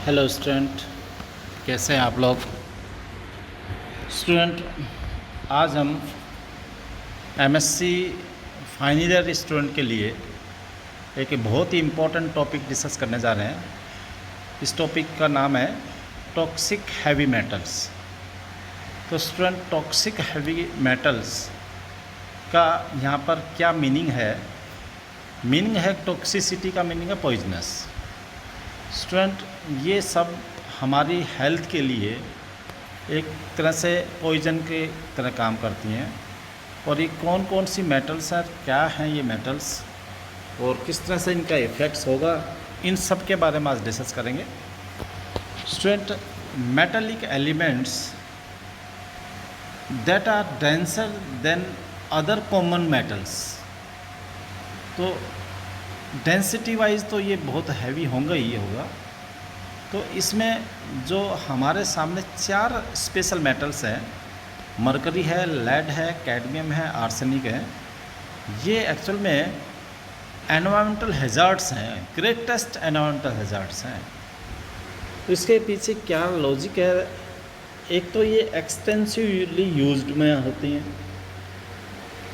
Hello student, कैसे हैं आप लोग। स्टूडेंट, आज हम एमएससी फाइनल ईयर स्टूडेंट के लिए एक बहुत ही इम्पोर्टेंट टॉपिक डिस्कस करने जा रहे हैं। इस टॉपिक का नाम है टॉक्सिक हैवी मेटल्स। तो स्टूडेंट, टॉक्सिक हैवी मेटल्स का यहाँ पर क्या मीनिंग है। मीनिंग है टॉक्सिसिटी का मीनिंग है पॉइजनस। स्टूडेंट, ये सब हमारी हेल्थ के लिए एक तरह से पॉइजन के तरह काम करती हैं। और ये कौन कौन सी मेटल्स हैं, क्या हैं ये मेटल्स और किस तरह से इनका इफ़ेक्ट्स होगा, इन सब के बारे में आज डिस्कस करेंगे। Student, metallic elements that are denser than other common metals. तो डेंसिटी वाइज तो ये बहुत हैवी होगा ही होगा। तो इसमें जो हमारे सामने 4 स्पेशल मेटल्स हैं, मरकरी है, लेड है, कैडमियम है, आर्सेनिक है। ये एक्चुअल में एनवायरमेंटल हैज़ार्ड्स हैं, ग्रेटेस्ट एनवायरमेंटल हैज़ार्ड्स हैं। तो इसके पीछे क्या लॉजिक है। एक तो ये एक्सटेंसिवली यूज्ड में होती हैं,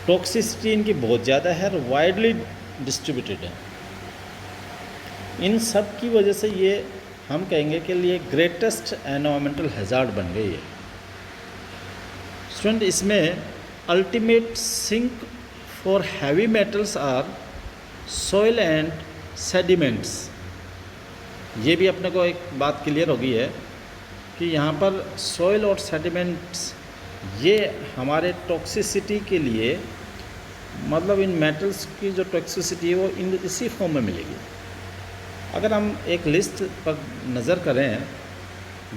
टॉक्सिसिटी इनकी बहुत ज़्यादा है और वाइडली डिस्ट्रीब्यूटेड है। इन सब की वजह से ये हम कहेंगे कि ये ग्रेटेस्ट एनवायरमेंटल हैज़ार्ड बन गई है। स्टूडेंट, इसमें ultimate sink for heavy metals are soil and sediments. ये भी अपने को एक बात क्लियर हो गई है कि यहाँ पर सॉइल और सेडिमेंट्स ये हमारे टॉक्सिसिटी के लिए, मतलब इन मेटल्स की जो टॉक्सिसिटी है वो इसी फॉर्म में मिलेगी। अगर हम एक लिस्ट पर नज़र करें,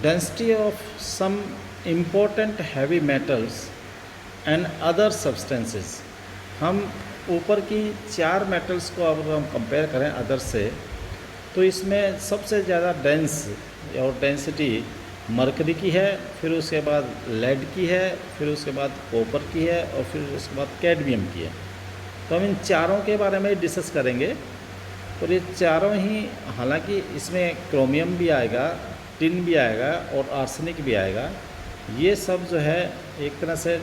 density of some important heavy metals and other substances, हम ऊपर की 4 मेटल्स को अगर हम कंपेयर करें अदर से, तो इसमें सबसे ज़्यादा डेंस और डेंसिटी मरकरी की है, फिर उसके बाद लेड की है, फिर उसके बाद कॉपर की है और फिर उसके बाद कैडमियम की है। तो हम इन चारों के बारे में डिस्कस करेंगे। और ये चारों ही, हालांकि इसमें क्रोमियम भी आएगा, टिन भी आएगा और आर्सेनिक भी आएगा। ये सब जो है एक तरह से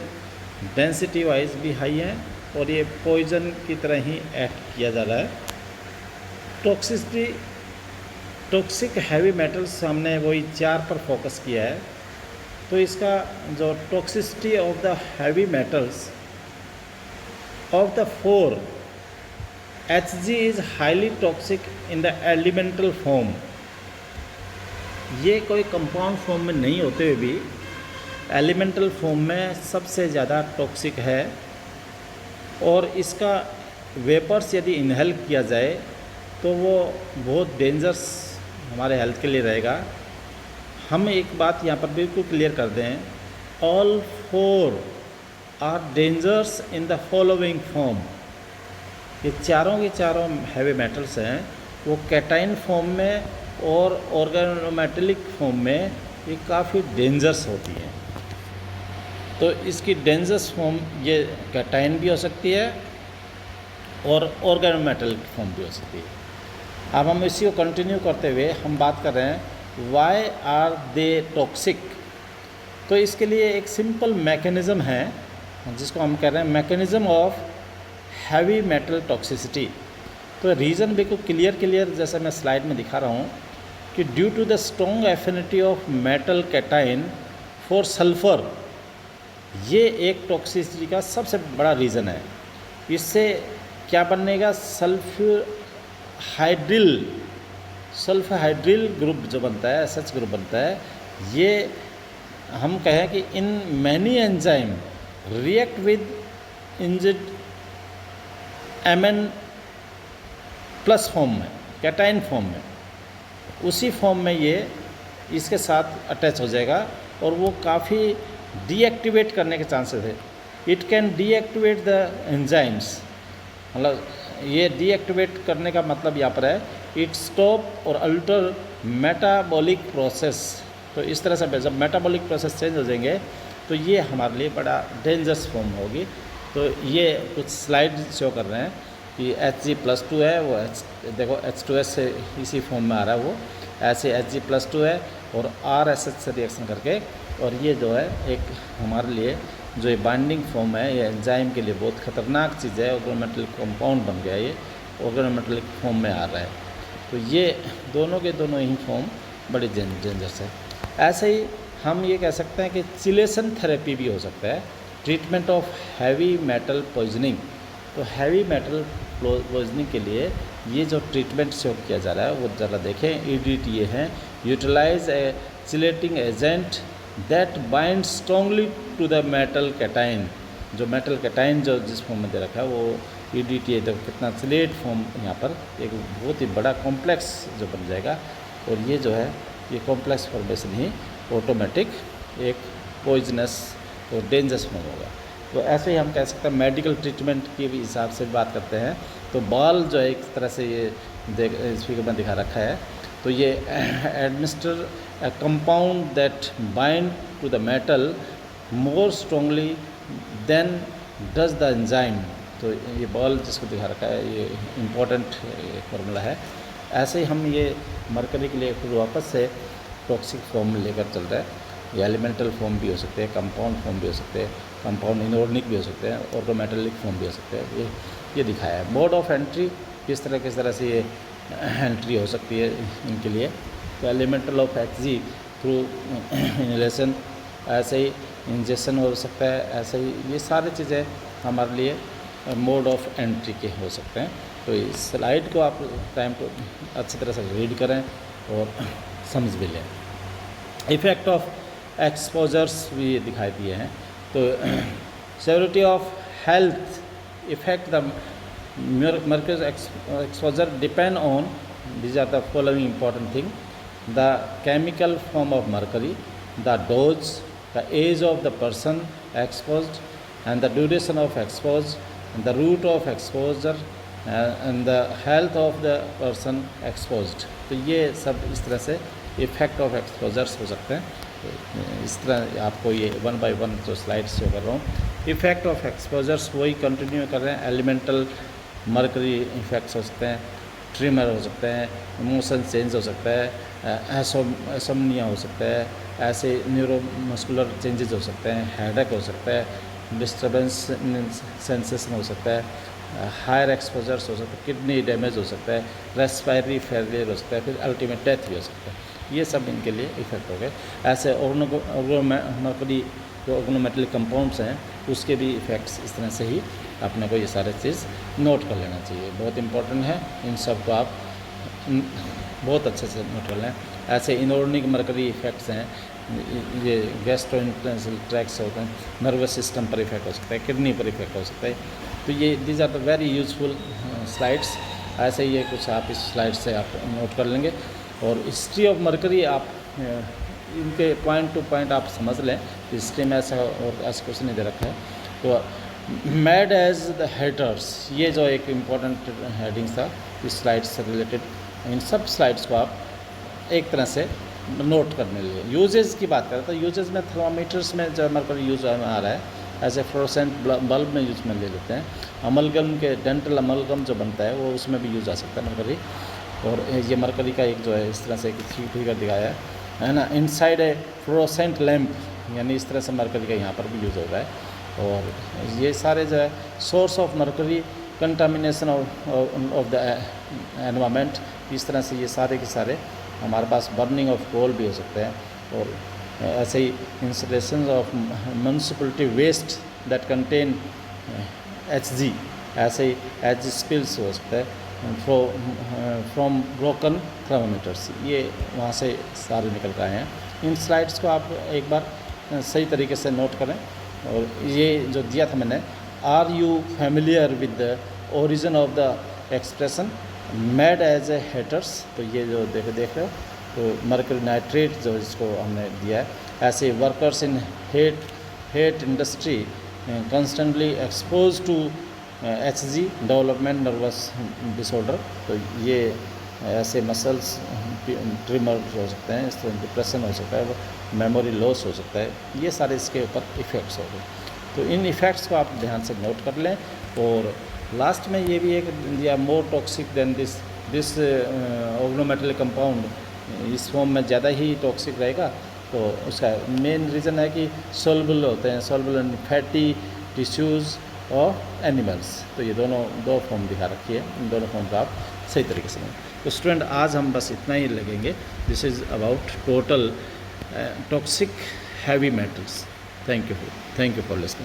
डेंसिटी वाइज भी हाई है और ये पॉइजन की तरह ही एक्ट किया जा रहा है। टॉक्सिसिटी, टॉक्सिक हैवी मेटल्स हमने वही 4 पर फोकस किया है। तो इसका जो toxicity of the heavy metals of the 4, Hg is highly toxic in the elemental form. ये कोई कंपाउंड फॉर्म में नहीं होते हुए भी एलिमेंटल फॉर्म में सबसे ज़्यादा टॉक्सिक है। और इसका वेपर्स यदि इनहेल किया जाए तो वो बहुत डेंजरस हमारे हेल्थ के लिए रहेगा। हम एक बात यहाँ पर बिल्कुल क्लियर कर दें, all 4 are dangers in the following form. ये चारों के चारों हैवी मेटल्स हैं, वो कैटाइन फॉर्म में और ऑर्गेनोमेटेलिक फॉर्म में ये काफ़ी डेंजरस होती हैं। तो इसकी डेंजरस फॉर्म ये कैटाइन भी हो सकती है और ऑर्गेनोमेटेलिक फॉर्म भी हो सकती है। अब हम इसी को कंटिन्यू करते हुए हम बात कर रहे हैं वाई आर दे टॉक्सिक। तो इसके लिए एक सिंपल मैकेनिज़्म है जिसको हम कह रहे हैं mechanism of heavy metal toxicity. तो रीज़न बिल्कुल क्लियर जैसे मैं स्लाइड में दिखा रहा हूँ कि due to the strong affinity of metal cation for sulphur, ये एक टॉक्सिसिटी का सबसे बड़ा रीज़न है। इससे क्या बनेगा, सल्फहाइड्रिल ग्रुप जो बनता है, SH ग्रुप बनता है। ये हम कहें कि in many enzyme react with इंजिड Mn प्लस फॉर्म में, कैटाइन फॉर्म में, उसी फॉर्म में ये इसके साथ अटैच हो जाएगा और वो काफ़ी डीएक्टिवेट करने के चांसेस है। It can deactivate the enzymes, मतलब ये डीएक्टिवेट करने का मतलब यहाँ पर है इट स्टॉप और अल्टर मेटाबॉलिक प्रोसेस। तो इस तरह से जब मेटाबॉलिक प्रोसेस चेंज हो जाएंगे तो ये हमारे लिए बड़ा डेंजरस फॉर्म होगी। तो ये कुछ स्लाइड शो कर रहे हैं कि Hg+2 है वो देखो H2S से इसी फॉर्म में आ रहा है वो। ऐसे Hg+2 है और RSH से रिएक्शन करके, और ये जो है एक हमारे लिए जो ये बाइंडिंग फॉर्म है, ये एंजाइम के लिए बहुत ख़तरनाक चीज़ है। ऑर्गेनोमेटेलिक कंपाउंड बन गया, ये ऑर्गेनोमेटेलिक फॉर्म में आ रहा है। तो ये दोनों के दोनों ही फॉर्म बड़े डेंजरस है। ऐसे ही हम ये कह सकते हैं कि चिलेशन थेरेपी भी हो सकता है, treatment of heavy metal poisoning. तो हैवी मेटल पॉइजनिंग के लिए ये जो ट्रीटमेंट शो किया जा रहा है वो ज़रा देखें। EDT ये हैं, utilize a chelating agent that bind strongly to the metal cation. जो मेटल कैटाइन जो जिस फॉर्म में दे रखा है वो EDT है। तो कितना चिलेट फॉर्म यहाँ पर एक बहुत ही बड़ा कॉम्प्लेक्स जो बन जाएगा, और ये जो है ये कॉम्प्लेक्स फॉर्मेशन ही ऑटोमेटिक एक पॉइजनस और डेंजरस फॉर्म होगा। तो ऐसे ही हम कह सकते हैं मेडिकल ट्रीटमेंट के भी हिसाब से बात करते हैं। तो बॉल जो है एक तरह से ये इस फिगर में दिखा रखा है। तो ये administer a compound that bind to the metal more strongly than does the enzyme। तो ये बॉल जिसको दिखा रखा है ये इम्पोर्टेंट फार्मूला है। ऐसे ही हम ये मरकरी के लिए फिर वापस से टॉक्सिक फॉर्म लेकर चल रहे हैं। ये एलिमेंटल फॉर्म भी हो सकते हैं, कंपाउंड फॉर्म भी हो सकते हैं, कंपाउंड इनऑर्गेनिक भी हो सकते हैं, ऑर्गोमेटेलिक फॉर्म भी हो सकते हैं। ये दिखाया है। मोड ऑफ एंट्री किस तरह से ये एंट्री हो सकती है इनके लिए। तो elemental of Hg through inhalation, ऐसे ही इंजेक्शन हो सकता है, ऐसे ही ये सारी चीज़ें हमारे लिए मोड ऑफ एंट्री के हो सकते हैं। तो इस स्लाइड को आप टाइम को अच्छी तरह से रीड करें और समझ भी लें। इफ़ेक्ट ऑफ एक्सपोजर्स भी दिखाई दिए हैं। तो severity of health effect the mercury exposure depend on, these are the following important thing: the chemical form of mercury, the dose, the age of the person exposed, and the duration of exposure, and the route of exposure, and the health of the person exposed। तो ये सब इस तरह से effect of exposures हो सकते हैं। तो इस तरह आपको ये 1 by 1 जो स्लाइड्स शो कर रहा हूँ। इफ़ेक्ट ऑफ एक्सपोजर्स वही कंटिन्यू कर रहे हैं। एलिमेंटल मर्करी इफेक्ट्स हो सकते हैं, ट्रिमर हो सकते हैं, इमोशन चेंज हो सकता है, एसोमनिया हो सकता है, ऐसे न्यूरोमस्कुलर चेंजेस हो सकते हैं, हेडेक हो सकता है, डिस्टर्बेंस सेंसेशन हो सकता है, हायर एक्सपोजर्स हो सकते हैं, किडनी डैमेज हो सकता है, रेस्पायरी फेलियर हो सकता है, फिर अल्टीमेट डेथ भी हो सकता है। ये सब इनके लिए इफेक्ट हो गए। ऐसे मर्करी जो ऑर्गेनोमेटेलिक कंपाउंड्स हैं उसके भी इफ़ेक्ट्स इस तरह से ही अपने को ये सारे चीज़ नोट कर लेना चाहिए। बहुत इंपॉर्टेंट है, इन सब को आप बहुत अच्छे से नोट कर लें। ऐसे इनऑर्गेनिक मर्करी इफ़ेक्ट्स हैं, ये गैस्ट्रोइंटेस्टाइनल ट्रैक्ट्स होते हैं, नर्वस सिस्टम पर इफेक्ट हो सकता है, किडनी पर इफेक्ट हो सकता है। तो ये these are the very useful slides. ऐसे ही ये कुछ आप इस स्लाइड से आप नोट कर लेंगे। और हिस्ट्री ऑफ मर्करी आप इनके पॉइंट टू पॉइंट आप समझ लें। हिस्ट्री में ऐसा और ऐसा कुछ नहीं दे रखा है। तो मैड एज द हेटर्स, ये जो एक इम्पॉर्टेंट हेडिंग था इस स्लाइड से रिलेटेड, इन सब स्लाइड्स को आप एक तरह से नोट करने लिए। यूजेस की बात करें तो यूजेस में थर्मामीटर्स में जो मर्करी यूज आ रहा है, ऐसे फ्लोरोसेंट बल्ब में यूज में ले लेते हैं। अमलगम के डेंटल अमलगम जो बनता है वो उसमें भी यूज आ सकता है मर्करी। और ये मर्करी का एक जो है इस तरह से एक फिगर दिखाया है ना, इनसाइड ए फ्लोरोसेंट लैम्प, यानी इस तरह से मर्करी का यहाँ पर भी यूज़ हो रहा है। और ये सारे जो है source of mercury, contamination of the environment, इस तरह से ये सारे के सारे हमारे पास बर्निंग ऑफ कोल भी हो सकते हैं। और ऐसे ही installation of municipality waste that contain Hg, ऐसे ही Hg स्पिल्स हो सकता है फ्रॉम ब्रोकन थर्मामीटर्स, ये वहाँ से सारे निकल के आए हैं। इन स्लाइड्स को आप एक बार सही तरीके से नोट करें। और ये जो दिया था मैंने, are you familiar with the origin of the expression mad as a hatters, तो ये जो देख रहे हो, तो मर्करी नाइट्रेट जो इसको हमने दिया है। ऐसे workers in hat industry constantly expose to Hg development nervous disorder, तो ये ऐसे मसल्स ट्रिमर हो सकते हैं, इस तरह डिप्रेशन हो सकता है, मेमोरी लॉस हो सकता है, ये सारे इसके ऊपर इफ़ेक्ट्स हो गए। तो इन इफ़ेक्ट्स को आप ध्यान से नोट कर लें। और लास्ट में ये भी एक दिया, more toxic than this organometallic compound इस फॉर्म में ज़्यादा ही टॉक्सिक रहेगा। तो उसका मेन रीज़न है कि सॉल्युबल होते हैं, सॉल्युबल इन फैटी टिश्यूज़ और एनिमल्स। तो ये दो फॉर्म दिखा रखी है, इन दोनों फॉर्म का आप सही तरीके से लेंगे। तो स्टूडेंट आज हम बस इतना ही लगेंगे। This is about total toxic heavy metals. Thank you for listening.